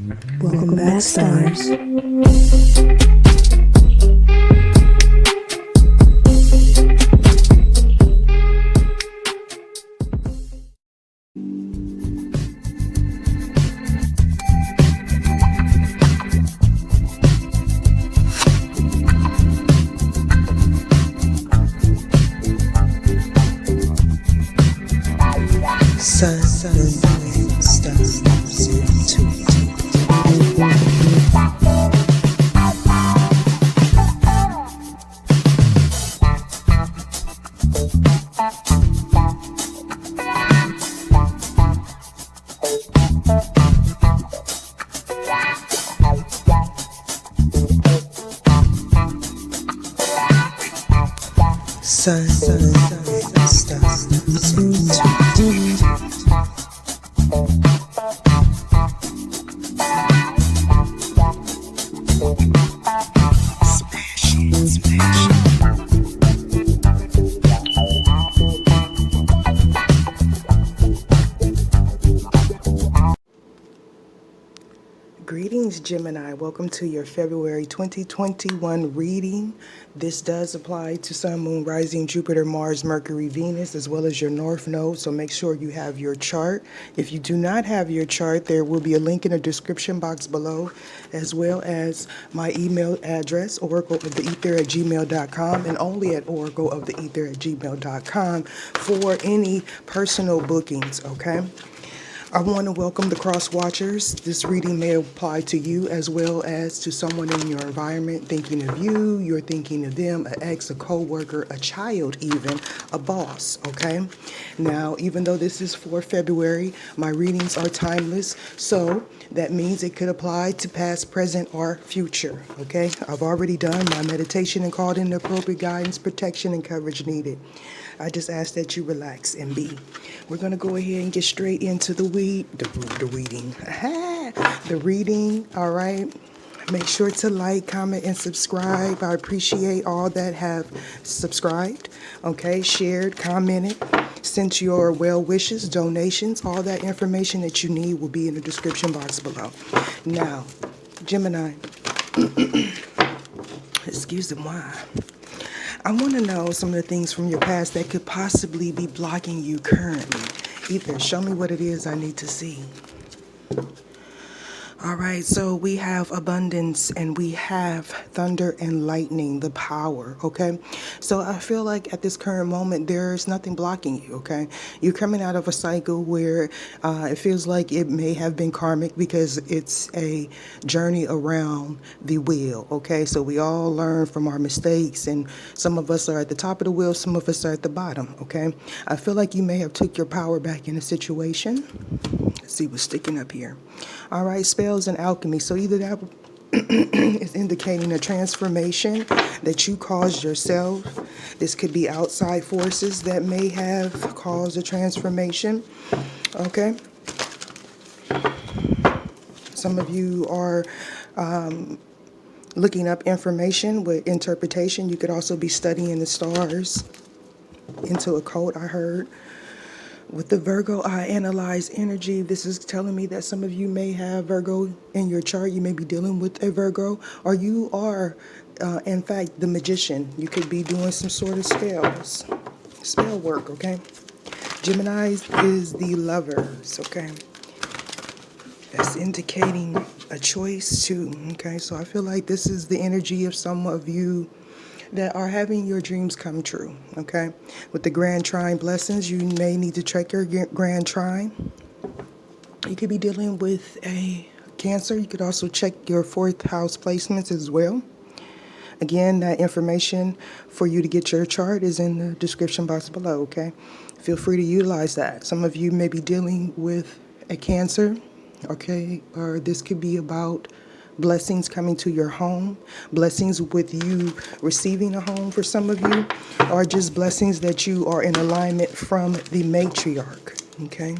Welcome back, stars. Sun, moon, stars, two. Sun, moon, stars, two. Greetings, Gemini. Welcome to your February 2021 reading. This does apply to Sun, Moon, Rising, Jupiter, Mars, Mercury, Venus, as well as your North Node. So make sure you have your chart. If you do not have your chart, there will be a link in the description box below, as well as my email address, oracleoftheether@gmail.com, and only at oracleoftheether@gmail.com for any personal bookings, okay? I want to welcome the cross watchers. This reading may apply to you as well as to someone in your environment thinking of you, you're thinking of them, an ex, a co-worker, a child even, a boss, okay? Now, even though this is for February, my readings are timeless, so that means it could apply to past, present, or future, okay? I've already done my meditation and called in the appropriate guidance, protection, and coverage needed. I just ask that you relax and be. We're going to go ahead and get straight into the reading. The reading, all right? Make sure to like, comment, and subscribe. I appreciate all that have subscribed, okay? Shared, commented, sent your well wishes, donations. All that information that you need will be in the description box below. Now, Gemini, excuse moi. I want to know some of the things from your past that could possibly be blocking you currently. Either show me what it is I need to see. All right, so we have abundance and we have thunder and lightning, the power, okay? So I feel like at this current moment, there's nothing blocking you, okay? You're coming out of a cycle where it feels like it may have been karmic because it's a journey around the wheel, okay? So we all learn from our mistakes, and some of us are at the top of the wheel, some of us are at the bottom, okay? I feel like you may have took your power back in a situation. Let's see what's sticking up here. All right, spells and alchemy. So either that is indicating a transformation that you caused yourself. This could be outside forces that may have caused a transformation. Okay. Some of you are looking up information with interpretation. You could also be studying the stars into a code, I heard. With the Virgo, I analyze energy. This is telling me that some of you may have Virgo in your chart. You may be dealing with a Virgo, or you are, in fact, the magician. You could be doing some sort of spell work, okay? Gemini is the lovers, okay? That's indicating a choice too, okay? So I feel like this is the energy of some of you that are having your dreams come true, okay? With the Grand Trine blessings, you may need to check your Grand Trine. You could be dealing with a Cancer. You could also check your 4th house placements as well. Again, that information for you to get your chart is in the description box below, okay? Feel free to utilize that. Some of you may be dealing with a Cancer, okay? Or this could be about blessings coming to your home, blessings with you receiving a home for some of you, or just blessings that you are in alignment from the matriarch, okay?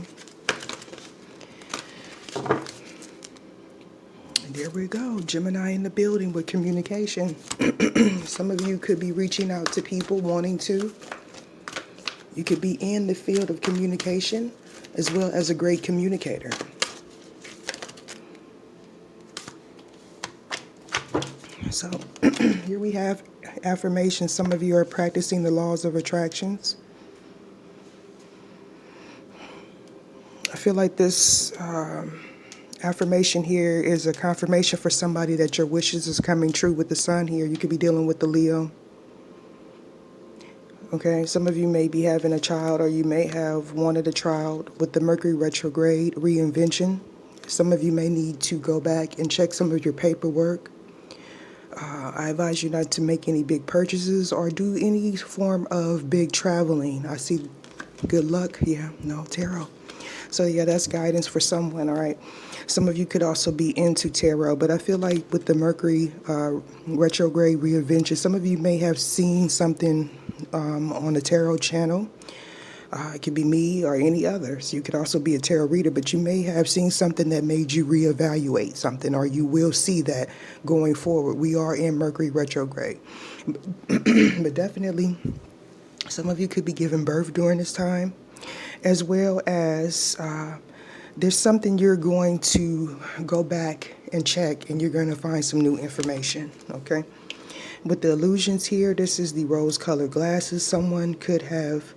And there we go, Gemini in the building with communication. Some of you could be reaching out to people wanting to. You could be in the field of communication as well as a great communicator. So here we have affirmations. Some of you are practicing the laws of attractions. I feel like this affirmation here is a confirmation for somebody that your wishes is coming true with the sun here. You could be dealing with the Leo. Okay, some of you may be having a child, or you may have wanted a child with the Mercury retrograde reinvention. Some of you may need to go back and check some of your paperwork. I advise you not to make any big purchases or do any form of big traveling. I see good luck. Yeah, no, tarot. So yeah, that's guidance for someone, all right? Some of you could also be into tarot, but I feel like with the Mercury retrograde reinvention, some of you may have seen something on the tarot channel. It could be me or any others. You could also be a tarot reader, but you may have seen something that made you reevaluate something, or you will see that going forward. We are in Mercury retrograde. But definitely, some of you could be giving birth during this time, as well as there's something you're going to go back and check, and you're going to find some new information, okay? With the illusions here, this is the rose-colored glasses. Someone could have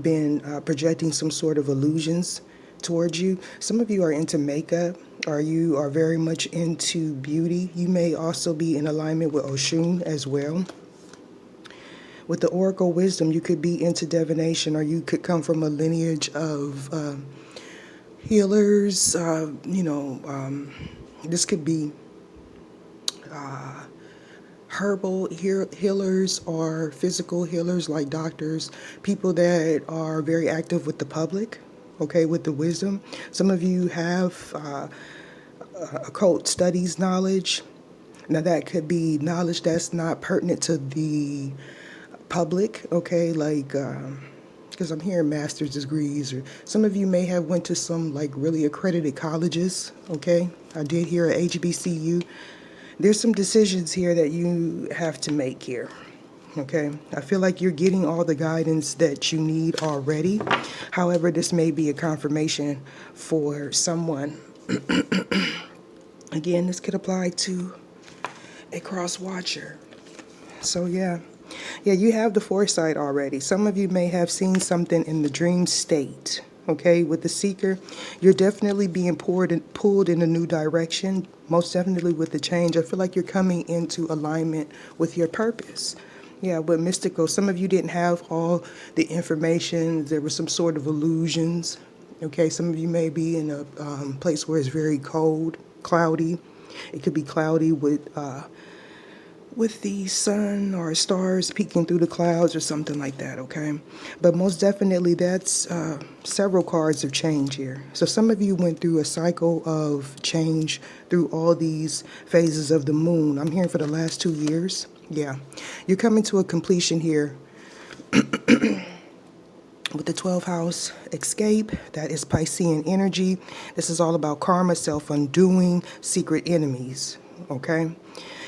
been projecting some sort of illusions towards you. Some of you are into makeup, or you are very much into beauty. You may also be in alignment with Oshun as well. With the oracle wisdom, you could be into divination, or you could come from a lineage of healers. This could be herbal healers or physical healers like doctors, people that are very active with the public, okay, with the wisdom. Some of you have occult studies knowledge. Now that could be knowledge that's not pertinent to the public, okay, like because I'm hearing master's degrees, or some of you may have went to some like really accredited colleges, okay. I did hear at HBCU. There's some decisions here that you have to make here, okay. I feel like you're getting all the guidance that you need already. However, this may be a confirmation for someone. Again, this could apply to a cross watcher. So yeah, you have the foresight already. Some of you may have seen something in the dream state, okay? With the seeker, you're definitely being pulled in a new direction, most definitely with the change. I feel like you're coming into alignment with your purpose. Yeah, with mystical, some of you didn't have all the information. There were some sort of illusions, okay? Some of you may be in a place where it's very cold, cloudy. It could be cloudy with the sun or stars peeking through the clouds or something like that, okay? But most definitely that's several cards of change here. So some of you went through a cycle of change through all these phases of the moon. I'm hearing for the last 2 years. Yeah, you're coming to a completion here with the 12th house escape. That is Piscean energy. This is all about karma, self-undoing, secret enemies, okay?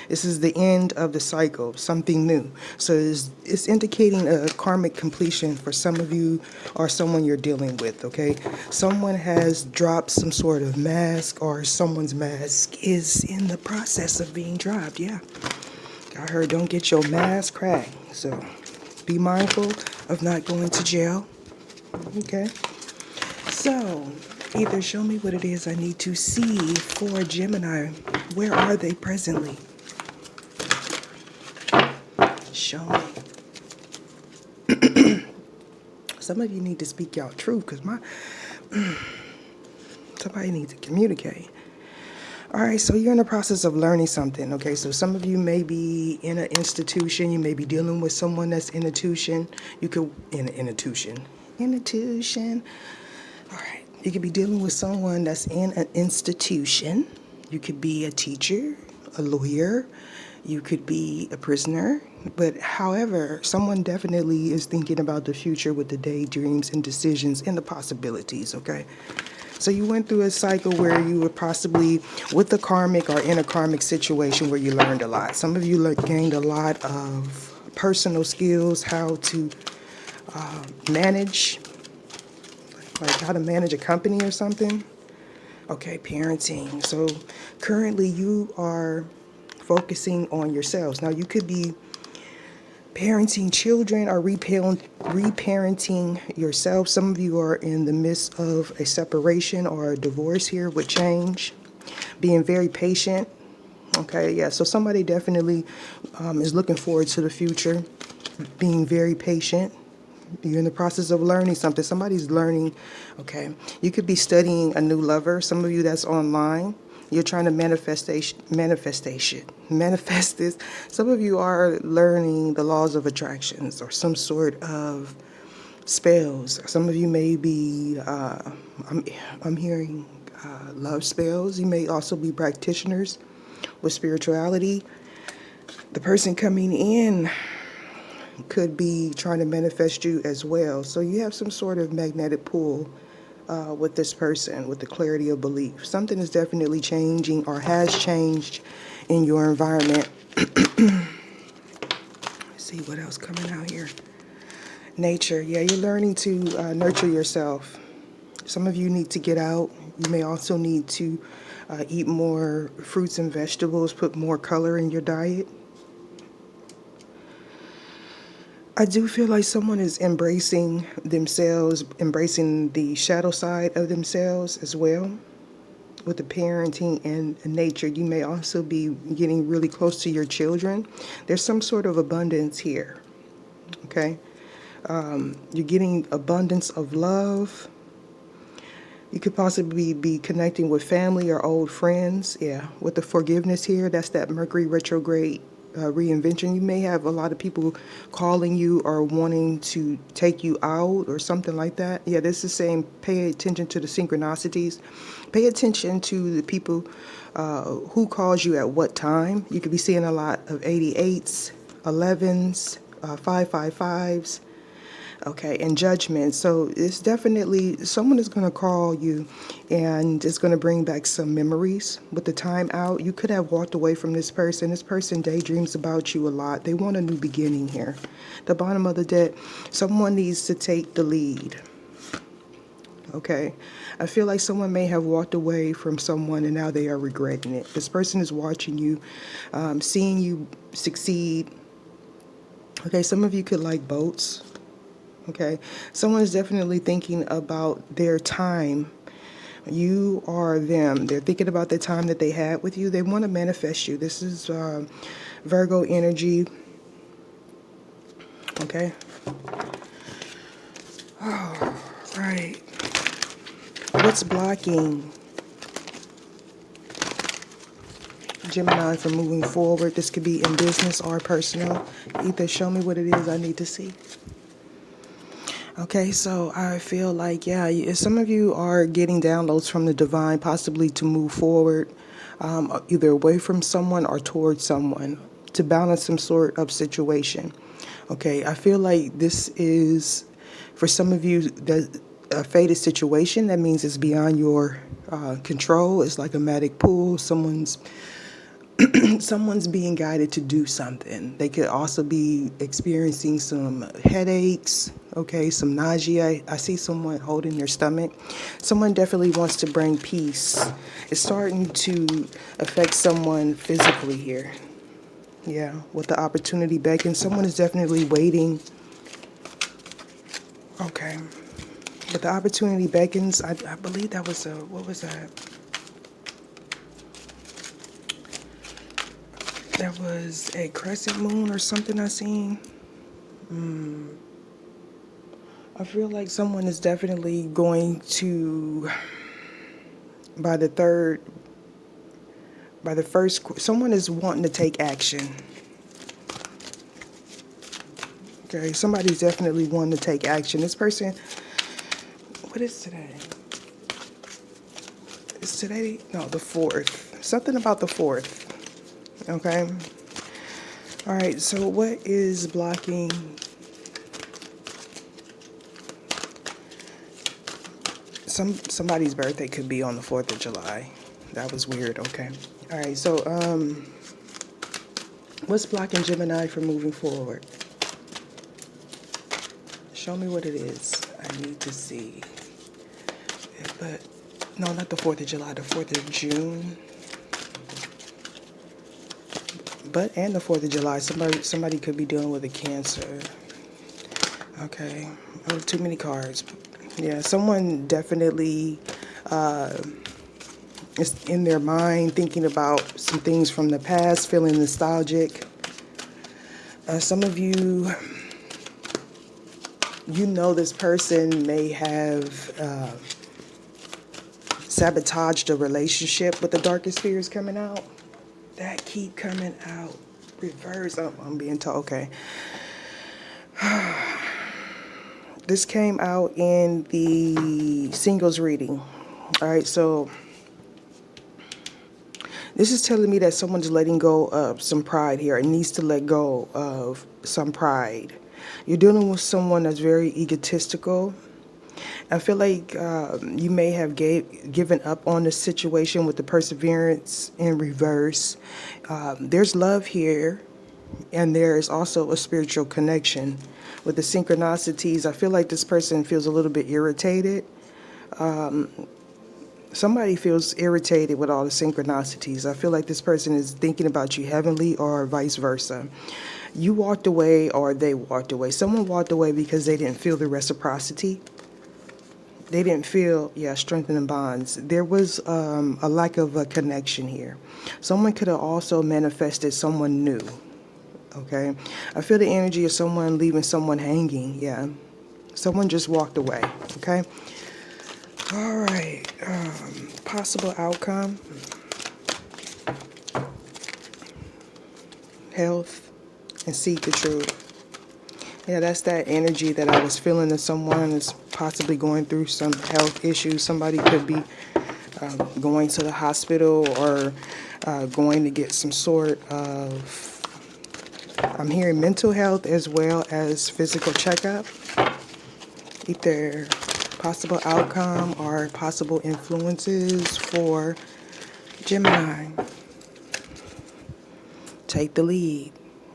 This is the end of the cycle, something new. So it's indicating a karmic completion for some of you or someone you're dealing with, okay? Someone has dropped some sort of mask, or someone's mask is in the process of being dropped, yeah. I heard don't get your mask cracked. So be mindful of not going to jail, okay? So either show me what it is I need to see for Gemini. Where are they presently? Show me. Some of you need to speak y'all truth, because somebody needs to communicate. All right, so you're in the process of learning something, okay? So some of you may be in an institution. You may be dealing with someone that's in a tuition. You could, in a tuition. All right, you could be dealing with someone that's in an institution. You could be a teacher, a lawyer. You could be a prisoner. But however, someone definitely is thinking about the future with the daydreams and decisions and the possibilities, okay? So you went through a cycle where you were possibly with a karmic or in a karmic situation where you learned a lot. Some of you gained a lot of personal skills, how to manage, like how to manage a company or something. Okay, parenting. So currently you are focusing on yourselves. Now, you could be parenting children or reparenting yourself. Some of you are in the midst of a separation or a divorce here with change, being very patient. Okay, yeah, so somebody definitely is looking forward to the future, being very patient. You're in the process of learning something. Somebody's learning. Okay, you could be studying a new lover. Some of you that's online. You're trying to manifest this. Some of you are learning the laws of attractions or some sort of spells. Some of you may be, I'm hearing love spells. You may also be practitioners with spirituality. The person coming in could be trying to manifest you as well. So you have some sort of magnetic pull with this person, with the clarity of belief. Something is definitely changing or has changed in your environment. Let's see what else coming out here. Nature. Yeah, you're learning to nurture yourself. Some of you need to get out. You may also need to eat more fruits and vegetables, put more color in your diet. I do feel like someone is embracing themselves, embracing the shadow side of themselves as well. With the parenting and nature, you may also be getting really close to your children. There's some sort of abundance here, okay? You're getting abundance of love. You could possibly be connecting with family or old friends. Yeah, with the forgiveness here, that's that Mercury retrograde reinvention. You may have a lot of people calling you or wanting to take you out or something like that. Yeah, this is saying pay attention to the synchronicities. Pay attention to the people who calls you at what time. You could be seeing a lot of 88s, 11s, 555s. Okay, and judgment. So it's definitely someone is going to call you and it's going to bring back some memories with the time out. You could have walked away from this person. This person daydreams about you a lot. They want a new beginning here. The bottom of the deck, someone needs to take the lead. Okay, I feel like someone may have walked away from someone and now they are regretting it. This person is watching you, seeing you succeed. Okay, some of you could like boats. Okay, someone is definitely thinking about their time. You are them. They're thinking about the time that they had with you. They want to manifest you. This is Virgo energy. Okay. Oh, right. What's blocking Gemini from moving forward? This could be in business or personal. Either show me what it is I need to see. Okay, so I feel like, yeah, some of you are getting downloads from the divine, possibly to move forward, either away from someone or towards someone, to balance some sort of situation. Okay, I feel like this is, for some of you, a fated situation. That means it's beyond your control. It's like a magnetic pull. Someone's being guided to do something. They could also be experiencing some headaches, okay, some nausea. I see someone holding their stomach. Someone definitely wants to bring peace. It's starting to affect someone physically here. Yeah, with the opportunity beckons. Someone is definitely waiting. Okay. But the opportunity beckons. I believe that was what was that? That was a crescent moon or something I seen. I feel like someone is definitely going to, by the first, someone is wanting to take action. Okay, somebody's definitely wanting to take action. This person, what is today? Is today? No, the 4th. Something about the 4th. Okay. All right. So what is blocking somebody's birthday could be on the 4th of July. That was weird. Okay. All right. So what's blocking Gemini from moving forward? Show me what it is. I need to see. But no, not the 4th of July. The 4th of June. But and the 4th of July, somebody could be dealing with a Cancer. Okay, oh, too many cards. Yeah, someone definitely is in their mind thinking about some things from the past, feeling nostalgic. Some of you, you know, this person may have sabotaged a relationship with the darkest fears coming out. That keep coming out. Reverse. Oh, I'm being told. Okay. This came out in the singles reading. All right, so this is telling me that someone's letting go of some pride here. It needs to let go of some pride. You're dealing with someone that's very egotistical. I feel like you may have given up on the situation with the perseverance in reverse. There's love here, and there's also a spiritual connection. With the synchronicities, I feel like this person feels a little bit irritated. Somebody feels irritated with all the synchronicities. I feel like this person is thinking about you heavenly or vice versa. You walked away or they walked away. Someone walked away because they didn't feel the reciprocity. They didn't feel, strengthening bonds. There was a lack of a connection here. Someone could have also manifested someone new. Okay, I feel the energy of someone leaving someone hanging. Yeah, someone just walked away. Okay, all right. Possible outcome: health and seek the truth. Yeah, that's that energy that I was feeling that someone is possibly going through some health issues. Somebody could be going to the hospital or going to get some sort of, I'm hearing mental health as well as physical checkup. Either possible outcome or possible influences for Gemini. Take the lead.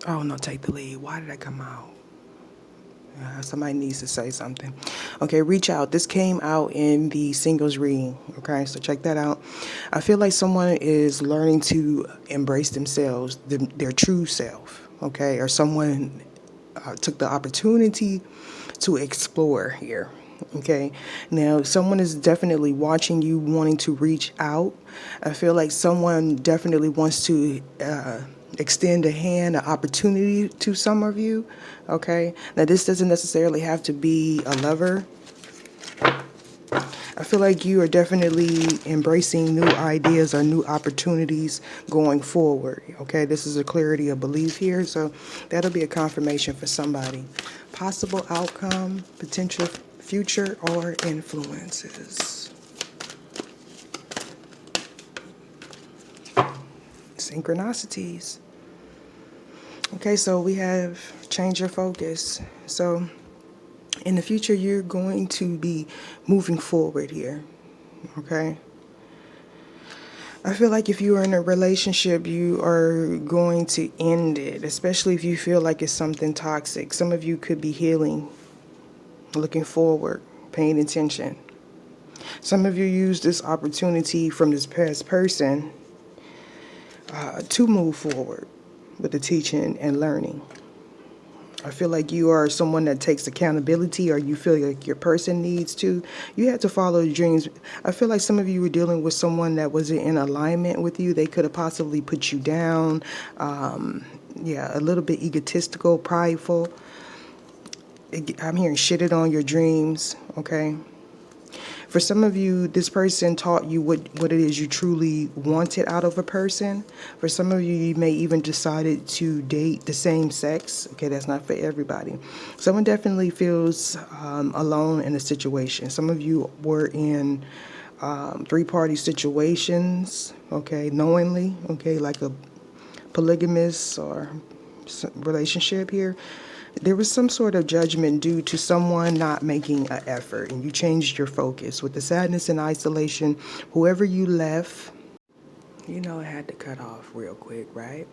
Oh, no, take the lead. Why did that come out? Somebody needs to say something. Okay, reach out. This came out in the singles reading. Okay, so check that out. I feel like someone is learning to embrace themselves, their true self. Okay, or someone took the opportunity to explore here. Okay, now someone is definitely watching you, wanting to reach out. I feel like someone definitely wants to extend a hand, an opportunity to some of you. Okay, now this doesn't necessarily have to be a lover. I feel like you are definitely embracing new ideas or new opportunities going forward. Okay, this is a clarity of belief here, so that'll be a confirmation for somebody. Possible outcome, potential future, or influences. Synchronicities. Okay, so we have change your focus. So in the future, you're going to be moving forward here, okay? I feel like if you are in a relationship, you are going to end it, especially if you feel like it's something toxic. Some of you could be healing, looking forward, paying attention. Some of you use this opportunity from this past person to move forward with the teaching and learning. I feel like you are someone that takes accountability, or you feel like your person needs to. You have to follow your dreams. I feel like some of you were dealing with someone that wasn't in alignment with you. They could have possibly put you down. A little bit egotistical, prideful. I'm hearing shitted on your dreams, okay? For some of you, this person taught you what it is you truly wanted out of a person. For some of you, you may even decided to date the same sex. Okay, that's not for everybody. Someone definitely feels alone in a situation. Some of you were in three-party situations, okay, knowingly, okay, like a polygamous or relationship here. There was some sort of judgment due to someone not making an effort, and you changed your focus. With the sadness and isolation, whoever you left, it had to cut off real quick, right?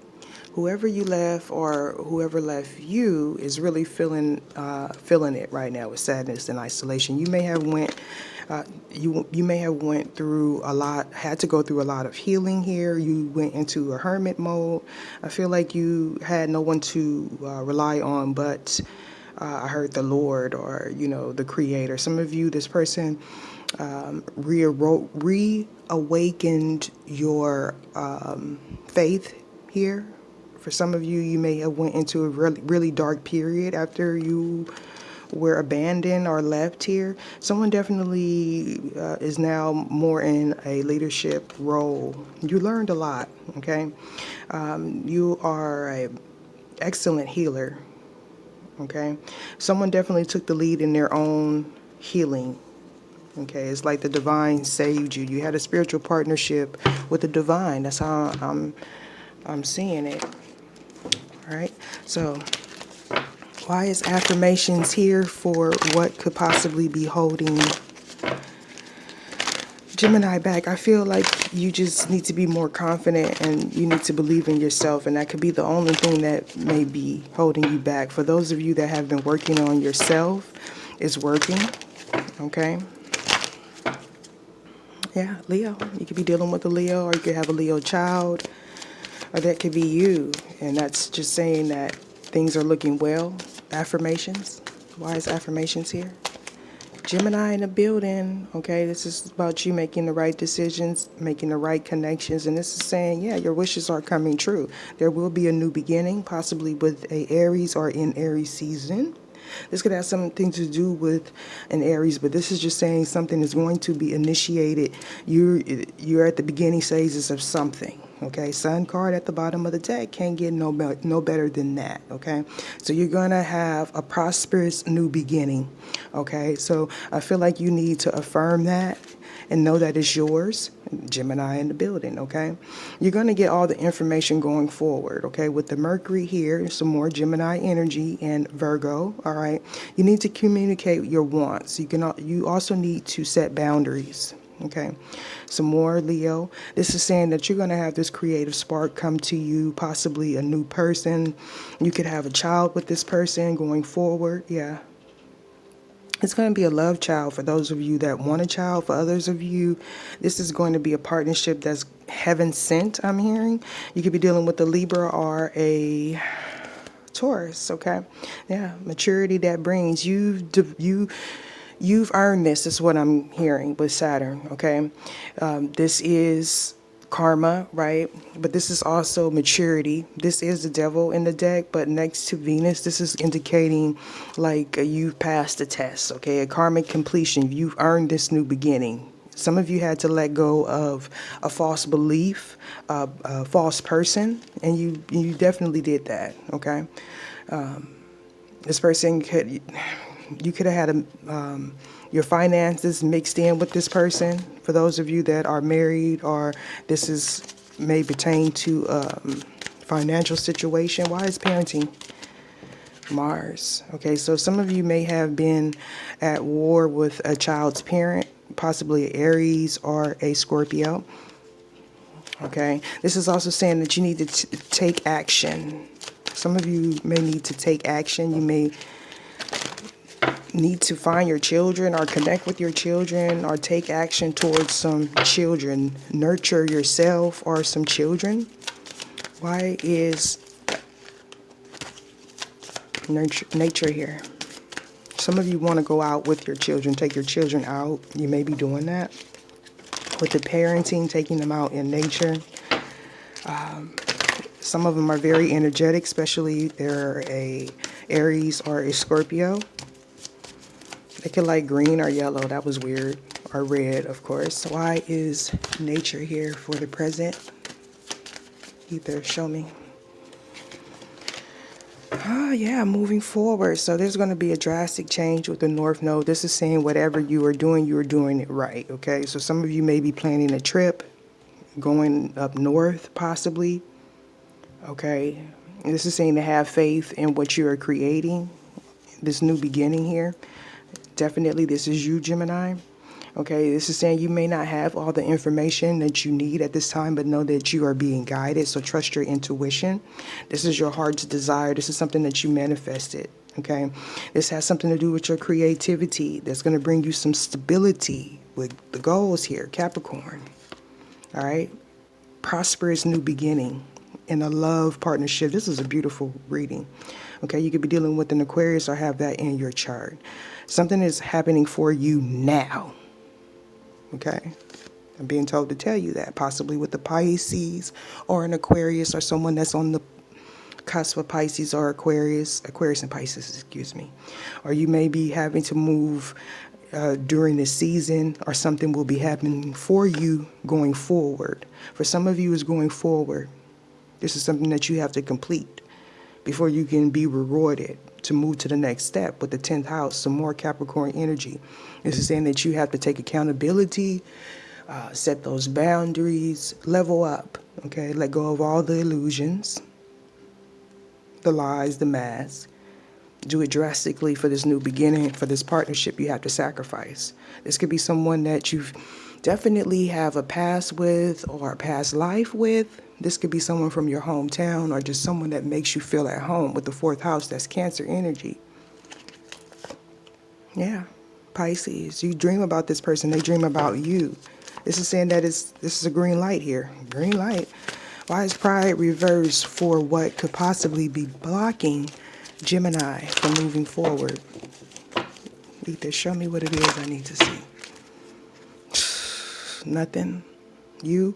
Whoever you left or whoever left you is really feeling it right now with sadness and isolation. You may have went you may have went through a lot, had to go through a lot of healing here. You went into a hermit mode. I feel like you had no one to rely on, but I heard the Lord, or the Creator. Some of you, this person reawakened your faith here. For some of you, you may have went into a really, really dark period after you were abandoned or left here. Someone definitely is now more in a leadership role. You learned a lot, okay? You are an excellent healer, okay? Someone definitely took the lead in their own healing. Okay, it's like the divine saved you. You had a spiritual partnership with the divine. That's how I'm seeing it. All right. So, why is affirmations here for what could possibly be holding Gemini back? I feel like you just need to be more confident and you need to believe in yourself, and that could be the only thing that may be holding you back. For those of you that have been working on yourself, it's working. Okay. Yeah, Leo. You could be dealing with a Leo, or you could have a Leo child, or that could be you. And that's just saying that things are looking well. Affirmations. Why is affirmations here? Gemini in the building. Okay, this is about you making the right decisions, making the right connections. And this is saying, yeah, your wishes are coming true. There will be a new beginning, possibly with a Aries or in Aries season. This could have something to do with an Aries, but this is just saying something is going to be initiated. You're at the beginning phases of something. Okay, Sun card at the bottom of the deck, can't get no better than that. Okay, so you're gonna have a prosperous new beginning. Okay, so I feel like you need to affirm that and know that it's yours. Gemini in the building. Okay, you're gonna get all the information going forward. Okay, with the Mercury here, some more Gemini energy and Virgo. All right, you need to communicate your wants. You also need to set boundaries. Okay, some more Leo. This is saying that you're going to have this creative spark come to you, possibly a new person. You could have a child with this person going forward. Yeah. It's going to be a love child for those of you that want a child. For others of you, this is going to be a partnership that's heaven sent, I'm hearing. You could be dealing with a Libra or a Taurus, okay? Yeah, maturity that brings. You've earned this, is what I'm hearing with Saturn, okay? This is karma, right? But this is also maturity. This is the devil in the deck, but next to Venus, this is indicating like you've passed the test, okay? A karmic completion. You've earned this new beginning. Some of you had to let go of a false belief, a false person, and you definitely did that, okay? This person you could have had your finances mixed in with this person. For those of you that are married, or this may pertain to financial situation. Why is parenting? Mars. Okay, so some of you may have been at war with a child's parent, possibly an Aries or a Scorpio. Okay, this is also saying that you need to take action. Some of you may need to take action. You may need to find your children or connect with your children or take action towards some children. Nurture yourself or some children. Why is nature here? Some of you want to go out with your children, take your children out. You may be doing that. With the parenting, taking them out in nature. Some of them are very energetic, especially if they're a Aries or a Scorpio. They could like green or yellow. That was weird. Or red, of course. Why is nature here for the present? Either show me. Oh, yeah, moving forward. So there's going to be a drastic change with the North Node. This is saying whatever you are doing it right, okay? So some of you may be planning a trip, going up north, possibly, okay? This is saying to have faith in what you are creating, this new beginning here. Definitely, this is you, Gemini. Okay, this is saying you may not have all the information that you need at this time, but know that you are being guided. So trust your intuition. This is your heart's desire. This is something that you manifested. Okay, this has something to do with your creativity. That's going to bring you some stability with the goals here, Capricorn. All right, prosperous new beginning in a love partnership. This is a beautiful reading. Okay, you could be dealing with an Aquarius or have that in your chart. Something is happening for you now. Okay, I'm being told to tell you that, possibly with the Pisces or an Aquarius or someone that's on the cusp of Pisces or Aquarius and Pisces, excuse me. Or you may be having to move during this season, or something will be happening for you going forward. For some of you, is going forward. This is something that you have to complete before you can be rewarded to move to the next step. With the 10th house, some more Capricorn energy. This is saying that you have to take accountability, set those boundaries, level up, okay? Let go of all the illusions, the lies, the masks. Do it drastically for this new beginning, for this partnership you have to sacrifice. This could be someone that you've definitely have a past with or a past life with. This could be someone from your hometown or just someone that makes you feel at home. With the 4th house, that's Cancer energy. Yeah, Pisces, you dream about this person, they dream about you. This is saying that this is a green light here. Green light. Why is pride reversed for what could possibly be blocking Gemini from moving forward? Ether, show me what it is I need to see. Nothing. You,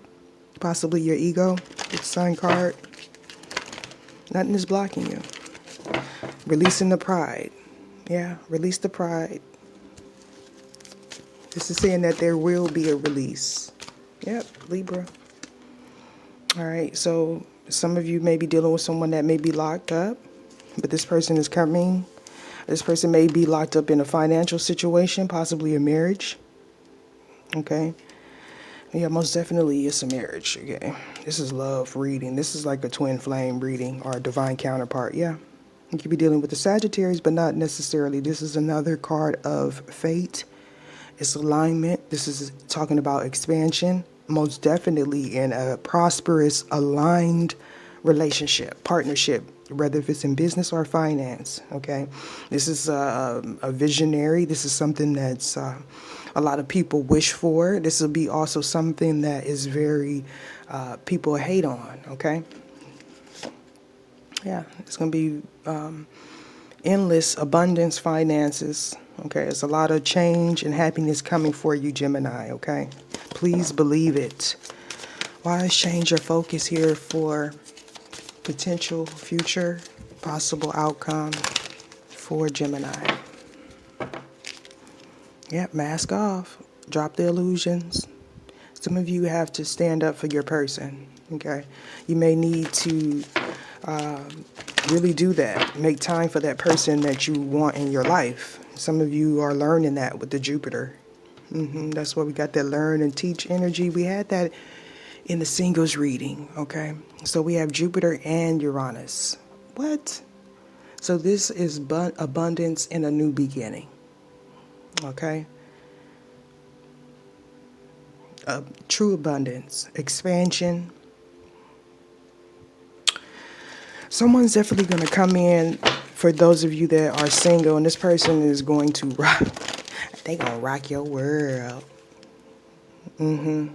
possibly your ego, the Sun card. Nothing is blocking you. Releasing the pride. Yeah, release the pride. This is saying that there will be a release. Yep, Libra. All right, so some of you may be dealing with someone that may be locked up, but this person is coming. This person may be locked up in a financial situation, possibly a marriage. Okay. Yeah, most definitely it's a marriage. Okay. This is love reading. This is like a twin flame reading or a divine counterpart. Yeah. You could be dealing with the Sagittarius, but not necessarily. This is another card of fate. It's alignment. This is talking about expansion. Most definitely in a prosperous, aligned relationship, partnership, whether if it's in business or finance. Okay. This is a visionary. This is something that's a lot of people wish for. This will be also something that is very people hate on. Okay. Yeah, it's going to be endless abundance, finances. Okay, it's a lot of change and happiness coming for you, Gemini. Okay, please believe it. Why is change your focus here for potential future possible outcome for Gemini? Yep, mask off. Drop the illusions. Some of you have to stand up for your person. Okay, you may need to really do that. Make time for that person that you want in your life. Some of you are learning that with the Jupiter. That's why we got that learn and teach energy. We had that in the singles reading. Okay, so we have Jupiter and Uranus. What? So this is abundance and a new beginning. Okay. True abundance, expansion. Someone's definitely going to come in for those of you that are single, and this person is going to rock. They going to rock your world. With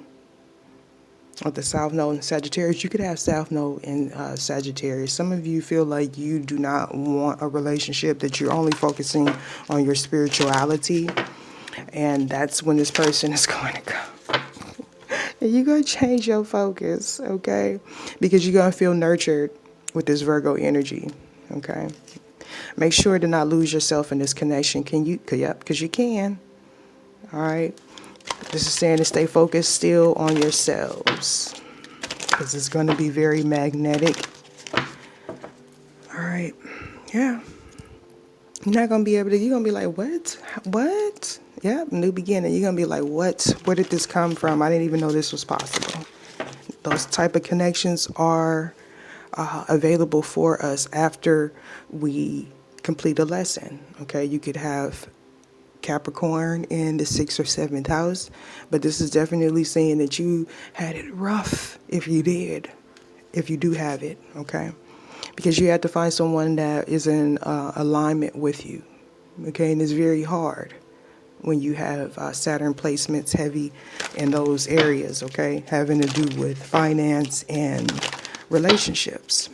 the South Node in Sagittarius, you could have South Node in Sagittarius. Some of you feel like you do not want a relationship, that you're only focusing on your spirituality, and that's when this person is going to come. And you're going to change your focus, okay? Because you're going to feel nurtured with this Virgo energy, okay? Make sure to not lose yourself in this connection. Can you? Yep, because you can. All right? This is saying to stay focused still on yourselves, because it's going to be very magnetic. All right. Yeah. You're not going to be able to, you're going to be like, what? What? Yeah, new beginning. You're going to be like, what? Where did this come from? I didn't even know this was possible. Those type of connections are available for us after we complete a lesson. Okay, you could have Capricorn in the 6th or 7th house, but this is definitely saying that you had it rough if you do have it, okay? Because you have to find someone that is in alignment with you, okay? And it's very hard when you have Saturn placements heavy in those areas, okay? Having to do with finance and relationships.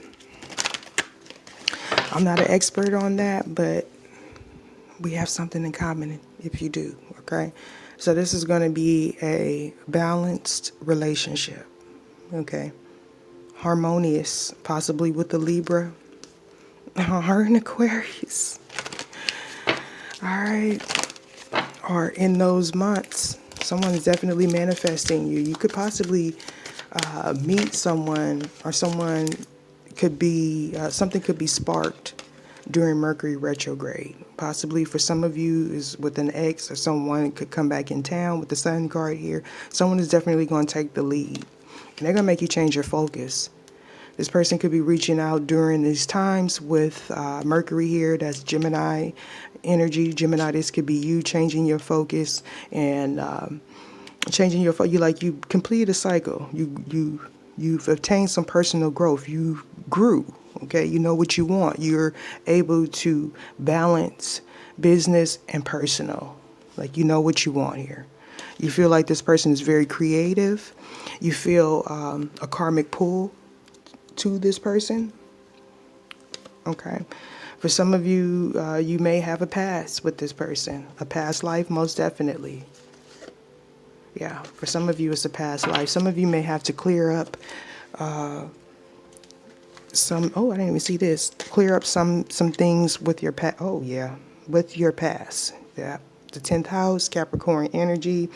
I'm not an expert on that, but we have something in common if you do, okay? So this is going to be a balanced relationship, okay? Harmonious, possibly with the Libra or an Aquarius. All right. Or in those months, someone is definitely manifesting you. You could possibly meet someone, or someone could be, something could be sparked during Mercury retrograde. Possibly for some of you is with an ex, or someone could come back in town with the Sun card here. Someone is definitely going to take the lead, and they're going to make you change your focus. This person could be reaching out during these times with Mercury here. That's Gemini energy. Gemini, this could be you changing your focus and changing your focus. You completed a cycle. You've obtained some personal growth. You grew. Okay, you know what you want. You're able to balance business and personal. Like, you know what you want here. You feel like this person is very creative. You feel a karmic pull to this person. Okay. For some of you, you may have a past with this person. A past life, most definitely. Yeah, for some of you, it's a past life. Some of you may have to clear up I didn't even see this. Clear up some things with your past. Oh, yeah, with your past. Yeah, the 10th house, Capricorn energy.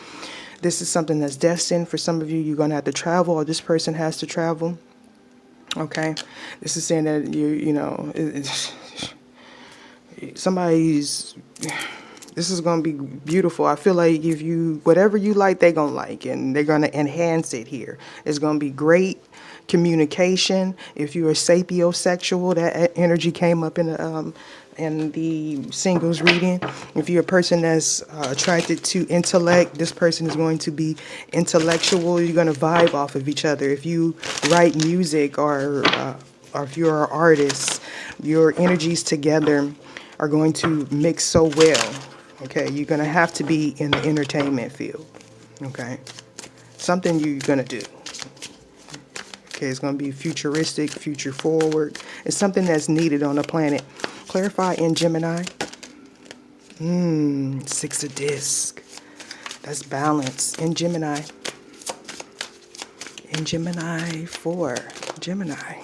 This is something that's destined. For some of you, you're going to have to travel, or this person has to travel. Okay, this is saying that this is going to be beautiful. I feel like if you, whatever you like, they're going to like, and they're going to enhance it here. It's going to be great communication. If you're a sapiosexual, that energy came up in the singles reading. If you're a person that's attracted to intellect, this person is going to be intellectual. You're going to vibe off of each other. If you write music, or if you're an artist, your energies together are going to mix so well. Okay, you're going to have to be in the entertainment field. Okay, something you're going to do. Okay, it's going to be futuristic, future forward. It's something that's needed on the planet. Clarify in Gemini. 6 of disc. That's balance in Gemini. In Gemini 4. Gemini.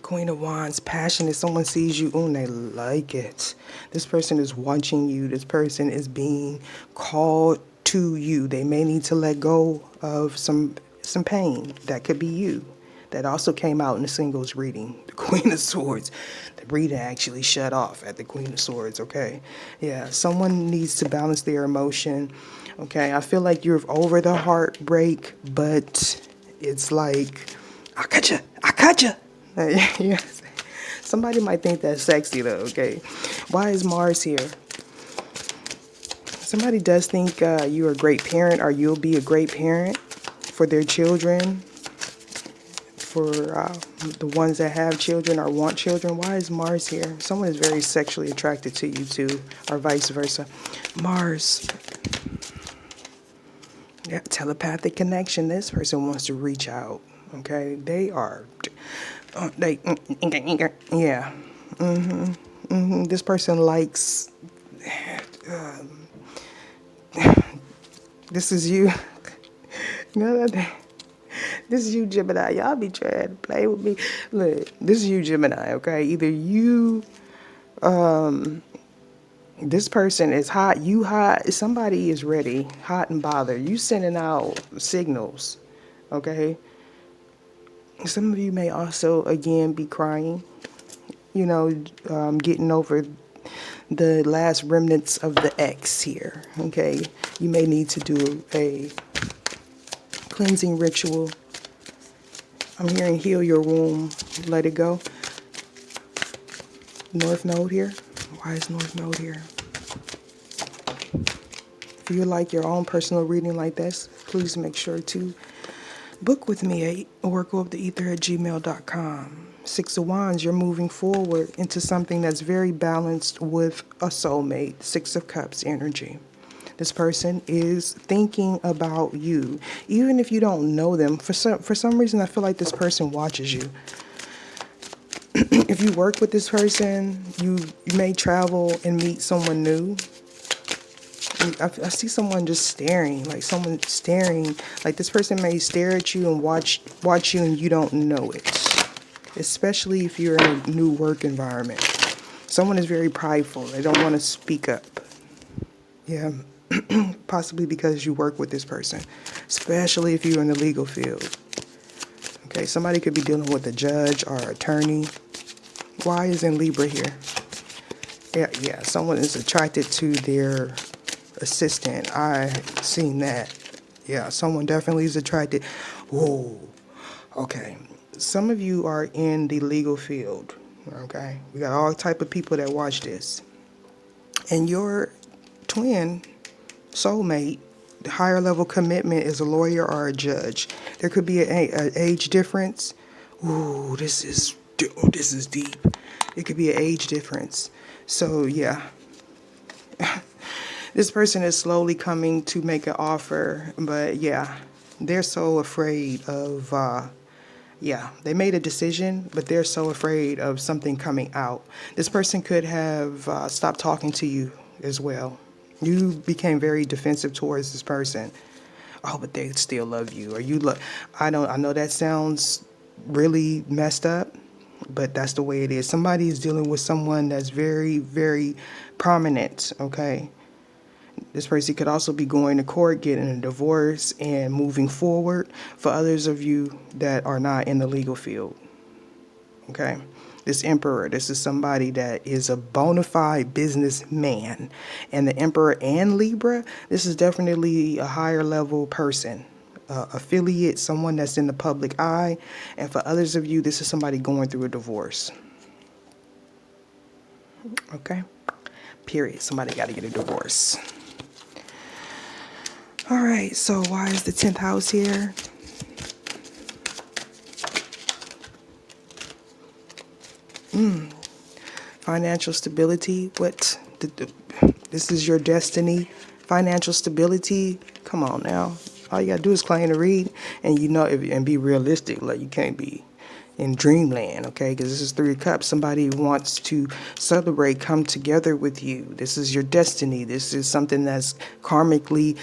Queen of Wands, passionate. Someone sees you, and they like it. This person is watching you. This person is being called to you. They may need to let go of some pain. That could be you. That also came out in the singles reading. The Queen of Swords. The reading actually shut off at the Queen of Swords, okay? Yeah, someone needs to balance their emotion, okay? I feel like you're over the heartbreak, but it's like, I cut you. Yes. Somebody might think that's sexy, though, okay? Why is Mars here? Somebody does think you're a great parent, or you'll be a great parent for their children, for the ones that have children or want children. Why is Mars here? Someone is very sexually attracted to you, too, or vice versa. Mars. Yeah, telepathic connection. This person wants to reach out, okay? They are... yeah. This person likes... this is you. This is you, Gemini. Y'all be trying to play with me. Look, this is you, Gemini, okay? Either you... this person is hot. You hot. Somebody is ready. Hot and bothered. You sending out signals, okay? Some of you may also, again, be crying, getting over the last remnants of the ex here, okay? You may need to do a cleansing ritual. I'm hearing heal your womb, let it go. North Node here. Why is North Node here? If you like your own personal reading like this, please make sure to book with me at oracleoftheether@gmail.com. Six of Wands, you're moving forward into something that's very balanced with a soulmate. Six of Cups energy. This person is thinking about you, even if you don't know them. For some reason, I feel like this person watches you. If you work with this person, you may travel and meet someone new. I see someone just staring, like someone staring, like this person may stare at you and watch you and you don't know it. Especially if you're in a new work environment. Someone is very prideful. They don't want to speak up. Yeah, possibly because you work with this person, especially if you're in the legal field. Okay, somebody could be dealing with a judge or attorney. Why is in Libra here? Yeah, someone is attracted to their assistant. I seen that. Yeah, someone definitely is attracted. Whoa. Okay. Some of you are in the legal field. Okay. We got all type of people that watch this. And your twin soulmate, the higher level commitment is a lawyer or a judge. There could be an age difference. Ooh, this is deep. It could be an age difference. So yeah. This person is slowly coming to make an offer, but yeah, they're so afraid of, they made a decision, but they're so afraid of something coming out. This person could have stopped talking to you as well. You became very defensive towards this person. Oh, but they still love you, or you love. I know that sounds really messed up, but that's the way it is. Somebody is dealing with someone that's very, very prominent. Okay. This person could also be going to court, getting a divorce, and moving forward. For others of you that are not in the legal field, okay? This Emperor, this is somebody that is a bona fide businessman. And the Emperor and Libra, this is definitely a higher level person, affiliate, someone that's in the public eye. And for others of you, this is somebody going through a divorce, okay? Period. Somebody got to get a divorce. All right, so why is the 10th house here? Financial stability. What? This is your destiny. Financial stability. Come on now. All you got to do is claim to read, and and be realistic. Like, you can't be in dreamland, okay? Because this is 3 of Cups. Somebody wants to celebrate, come together with you. This is your destiny. This is something that's karmically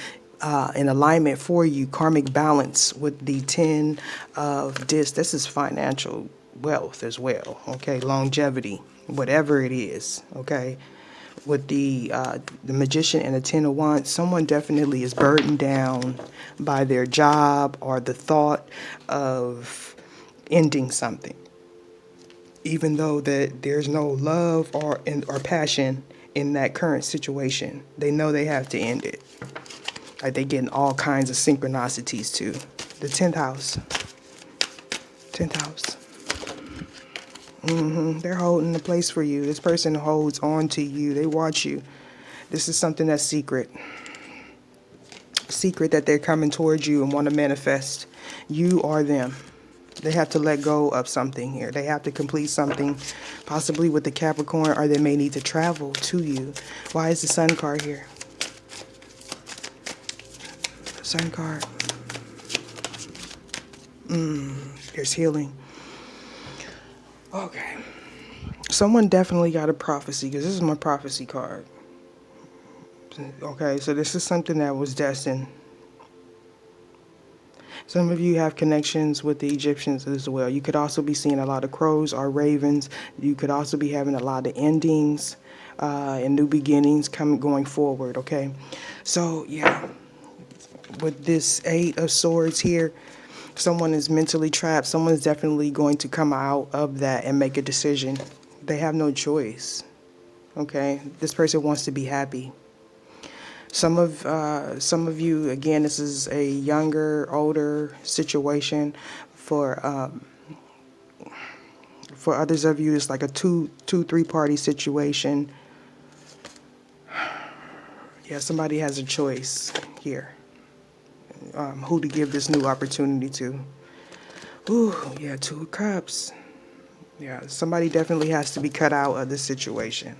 in alignment for you, karmic balance with the 10 of discs. This is financial wealth as well, okay? Longevity, whatever it is, okay? With the Magician and the 10 of Wands, someone definitely is burdened down by their job or the thought of ending something. Even though that there's no love or passion in that current situation, they know they have to end it. Like, they getting all kinds of synchronicities too. The 10th house. 10th house. They're holding the place for you. This person holds on to you. They watch you. This is something that's secret. Secret that they're coming towards you and want to manifest. You are them. They have to let go of something here. They have to complete something, possibly with the Capricorn, or they may need to travel to you. Why is the Sun card here? Sun card. There's healing. Okay. Someone definitely got a prophecy, because this is my prophecy card. Okay, so this is something that was destined. Some of you have connections with the Egyptians as well. You could also be seeing a lot of crows or ravens. You could also be having a lot of endings and new beginnings going forward, okay? So, yeah. With this 8 of Swords here, someone is mentally trapped. Someone is definitely going to come out of that and make a decision. They have no choice, okay? This person wants to be happy. Some of you, again, this is a younger, older situation for For others of you, it's like a three-party situation. Yeah, somebody has a choice here. Who to give this new opportunity to. Ooh, yeah, 2 of Cups. Yeah, somebody definitely has to be cut out of this situation.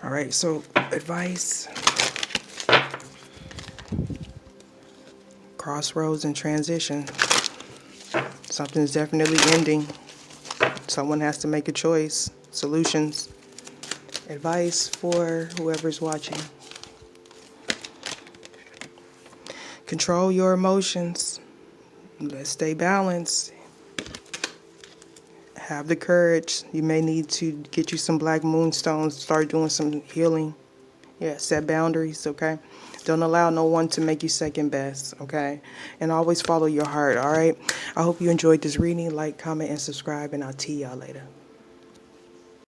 All right, so advice. Crossroads and transition. Something's definitely ending. Someone has to make a choice. Solutions. Advice for whoever's watching. Control your emotions. Let's stay balanced. Have the courage. You may need to get you some black moonstones, start doing some healing. Yeah, set boundaries, okay? Don't allow no one to make you second best, okay? And always follow your heart, all right? I hope you enjoyed this reading. Like, comment, and subscribe, and I'll see y'all later.